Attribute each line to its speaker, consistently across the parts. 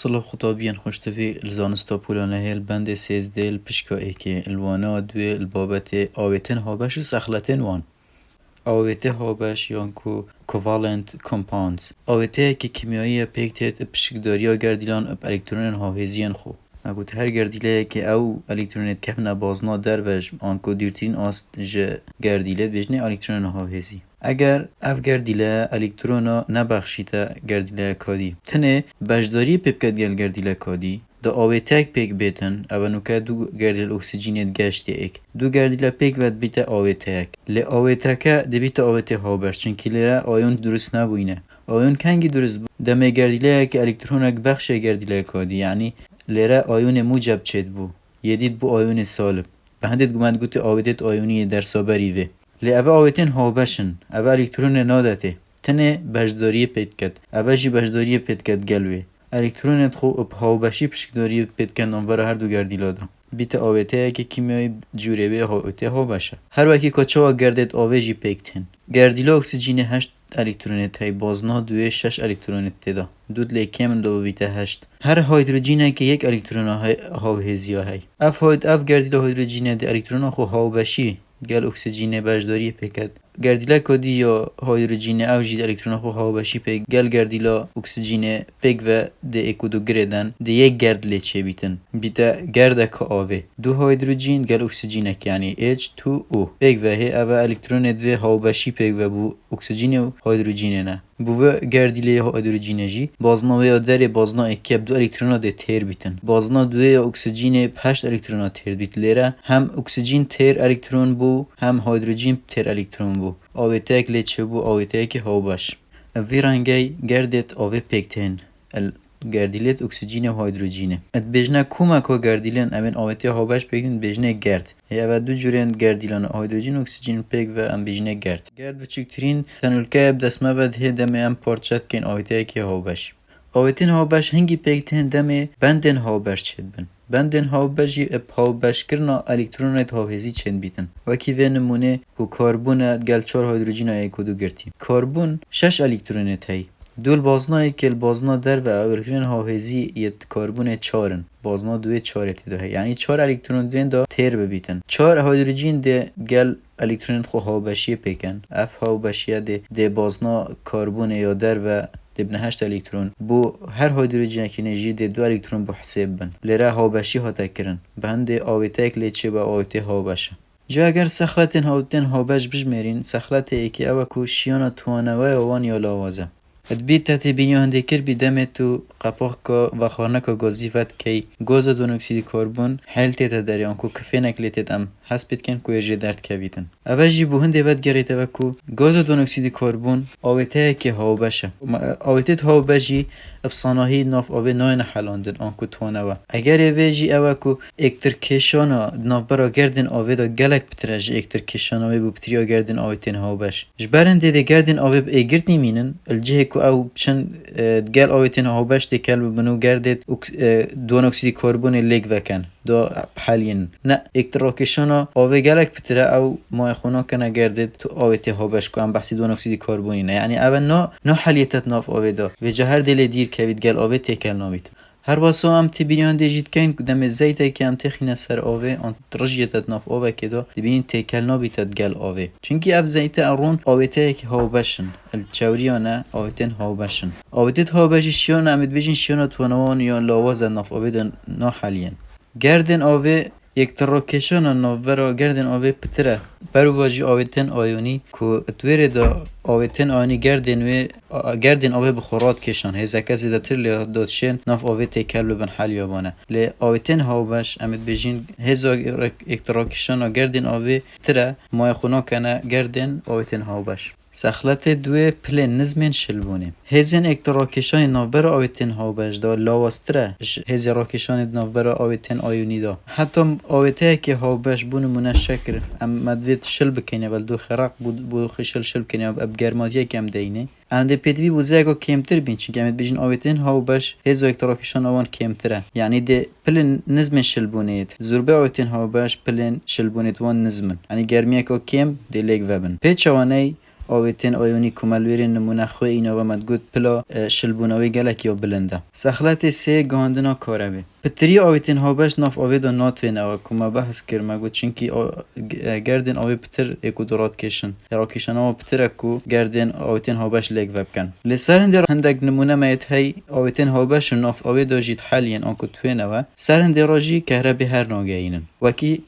Speaker 1: صلب خطابيا خوشتفي الزانستا بولانه هي البند سيزده البشكا ايكي الوانا دوي البابت آويتن هابش و سخلتن وان آويته هابش يانكو covalent compounds آويته که کیمیایی پیکتت بشکداریا گردیلان اب الکترون هاویزیان خو اگوت هر گردیله که او الکترونت کفنا بازنا دروش آنکو دیرترین است جه گردیله بجنه الکترون هاویزی اگر اف گردیله الکترونا نبخشیده گردیله کادی تنه بجداری پیبکت گردیله کادی دا آویتک پیک بیتن او نوکه دو گردیل اکسیجینت گشتی ایک دو گردیل پیک ود بیت آویتک لی آویتکه دی بیت آویته هابش چنکی لیره آیون درست نبوینه آیون کنگی درست دمه گردیله که الکترونک بخش گردیله کادی یعنی لیره آیون موجب چید بو یدید بو آیون سالب به هندت گمند گوتی آویتت آیونی در سابری وی لی او آویتن هابشن او الکترون نادته تنه بجداری پیت کد او جی بجداری پیت کد گلوی الکترونت خو اب هاوبشی پشکداری پیت کن نانور هر دو گردیلادا بیت آویته که کیمیایی جوره هاویته هاوبشه هر وکی کچوا گردت آویجی پیکتن گردیلا اکسیژن 8 الکترونت های بازنا دوی 6 الکترونت تدا دود لیکم دو بیت 8 هر هیدروژن که یک الکترون هاوهزیا های اف گردیلا هیدروژن ده الکترون خو هاوبشی گل اکسیژن بجداری پیکد گردیلا کدی یا هیدروژن او جید الکترون خو هاوبشی پیک گل گردیلا اکسیژن پیک و ده اکودو گردن ده یک گرد لیچه بیتن بیتا گرده که آوه دو هیدروژن گل اکسیژن یعنی H2O پیک و هی او الکترون دوی هاوبشی پیک و بو اکسیژن و هیدروژن نه بو گردیله هیدروژن جی بازنا و در بازنا اکیب دو الکترون ده تیر بیتن بازنا دوی اکسیژن 8 الکترون تیر بیت لیره هم اکسیژن تیر الکترون بو هم هیدروژن تیر الکترون بو آویتک لیچه بو آویتک هاوبش ویرانگی گردت آوی پیکتن گردیلت اکسیژن و هیدروژن ات بجنه کومکو گردیلن امن آویته هاوبش پیکن بجنه گرد یا دو جورن گردیلان هیدروژن اکسیژن پیک و ام بجنه گرد بچکترین تنولکه دسمه ود هدمه ام پارچت کن آویته که هاوبش آویتن هاوبش هنگی پیکتن دمه بندن هاوبش چید بن بندن هاوبشی اب هاوبش کرنا الکترونت هاوهزی چند بیتن وکی و نمونه کو کربون گل 4 هیدروژن ایکودو گرتیم کربون 6 الکترونت هی دول بازنایی که بازنا در و الکترون هاوهزی یت کربون 4 بازنا دوی 4 تیده یعنی 4 الکترون دوین دا تیر ببیتن 4 هیدروژن ده گل الکترون خو هاوبشی پیکن اف هاوبشی ده بازنا کربون یا در و دبن 8 الکترون بو هر هیدروژن که نجی ده 2 الکترون بو حساب بن لیره هاوبشی هاتا کرن بهند آویتک لیچه با آویته هاوبشه جا اگر سخلتن هاوبش بجمرین سخلت ایکی او کو شیانا توانوه وان یا لاوازه ادبیت تحت بینی هنده کر بی دمتو قپاق که و خانه که گازیفت که گاز دون اکسید کربن حل تیتا داری آنکو کفه نکلیتت ام حسبت کن که یه درد کویتن اوجی بو هنده ود گریت و که گاز دون اکسید کربن آویته که هاو بشه آویتت هاو بشی افسانهی ناف آوی ناین حلاندن آنکو توانوه اگر اوجی او که اکتر کشانا ناف برا گردن آوی دا گلک بترج اکتر کشانا بو بتریا گردن آویتن هاو بش جبرنده ده گردن آوی با ایگرد نیمینن الجه که او بشن گل آویتن هاوبش ده کل ببنو گردد دون اکسید کربن لیگ وکن دا بحالین نه اکتراکشانا آوی گلک بتره او مای خونا کنه گردد تو آویته هاوبش که هم بحثی دون اکسید کربنی نه یعنی اول نه حلیتت ناف آوی دا و جهر دل دیر کوید گل آوی تکل نامید هر واسه هم تبینیان دیجید کن دم زیته که هم تخینه سر آوه آن رجیتت ناف آوه که دا تبینین تکل نابیتت گل آوه چونکی اف زیته ارون آویته که هاوبشن الچوریانه آویتن هاوبشن آویتت هاوبشی شیان امید بیجین شیان توانوان یا لاواز ناف آوه دا نا حالین گردن آوه یک تراکشان ناورا گردن آوه پتره برو واجی آویتن آیونی که تویر دا آویتن آیونی گردن آوه بخورات کشان هزا کسی دا تر لی دادشن ناف آوه تکل ببن حل یابانه لی آویتن هاوبش امید بیجین هزا یک تراکشان گردن آوه تره مای خونا کنه گردن آویتن هاوبش سخلت دوی پلن نزمین شلبونه هزین اکتراکشان نافبر آویتن هاوبش دا لاواستره هزی راکشان نافبر آویتن آیونی دا حتی آویته که هاوبش بونو منه شکر ام مدویت شل بکنه ول دو خرق بو خشل شل بکنه اب گرماتیه کم دینه انده پیدوی بوزه کمتر بین چون که امید بیجین آویتن هاوبش هزو اکتراکشان آوان کمتره یعنی ده پلن نزمین شلبونید زوربه آویتن هاوبش پلن شلبونید وان نزمن یعنی گرمیه که کم ده لیگ وبن پیچوانه آویتین آیونی کمالویرین نمونه خوی اینا و مدگود پلا شلبوناوی گلک یا بلنده. سخلت سه گاندنا کاربه. پتری آویتین هابش ناف آویدا ناتوین او کما بحث کرد مگو چنکی گردن آوی پتر اکو درات کشن راکشن او پتر اکو گردن آویتین هابش لیگ وبکن لسر هندر هندگ نمونه میت هی آویتین هابش ناف آویدا جیت حالین آنکو توین او سر هندر راجی کهربی هر ناگینن وکی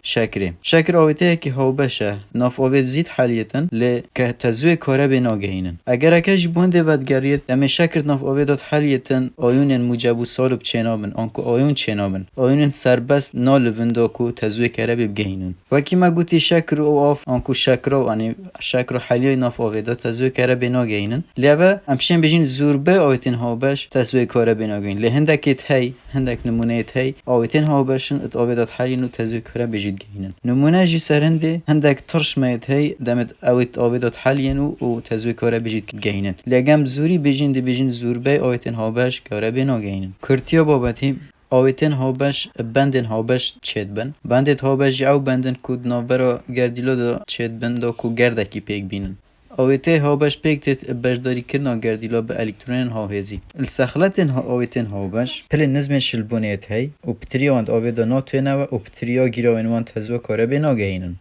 Speaker 1: شکر آویته که هابشه ناف آوید زیت حالیتن ل که تزوی کاربی ناگینن اگر اکش بونده ودگریت دم شکر ناف آویدات حالیتن آیون موجبو سالب چنابن آنکو آیون چنابن آیون سربست نالویندا کو تزوی کربی بگینن وکی ما گوتی شکر او آف آنکو شکر و آنی شکر حالی ناف آویدا تزوی کربی ناگینن لیوه امشین بجین زوربه آویتین هابش تزوی کربی ناگین لهندکت هی هندک نمونه هی آویتین هابشن ات آویدات حالی نو تزوی کربی جید گینن نمونه جی سرنده هندک ترش میت هی دمت اویت آویدات حالی نو او تزوی کربی جید گینن لگم زوری بجین زوربه آویتین هابش کربی ناگینن کرتیا بابتی آویتین هابش بندن هابش چید بن بندت هابش او بندن کود نابرا گردیلو دا چید بن دا کو گردکی پیک بینن آویته هابش پیکتت بجداری کرنا گردیلا به الکترونین هاوهزی السخلتین آویتین هابش پل نظم شلبونیت هی و پتریا وند آویدا ناتوینه و پتریا گیراوین وند هزو کاره بیناگینن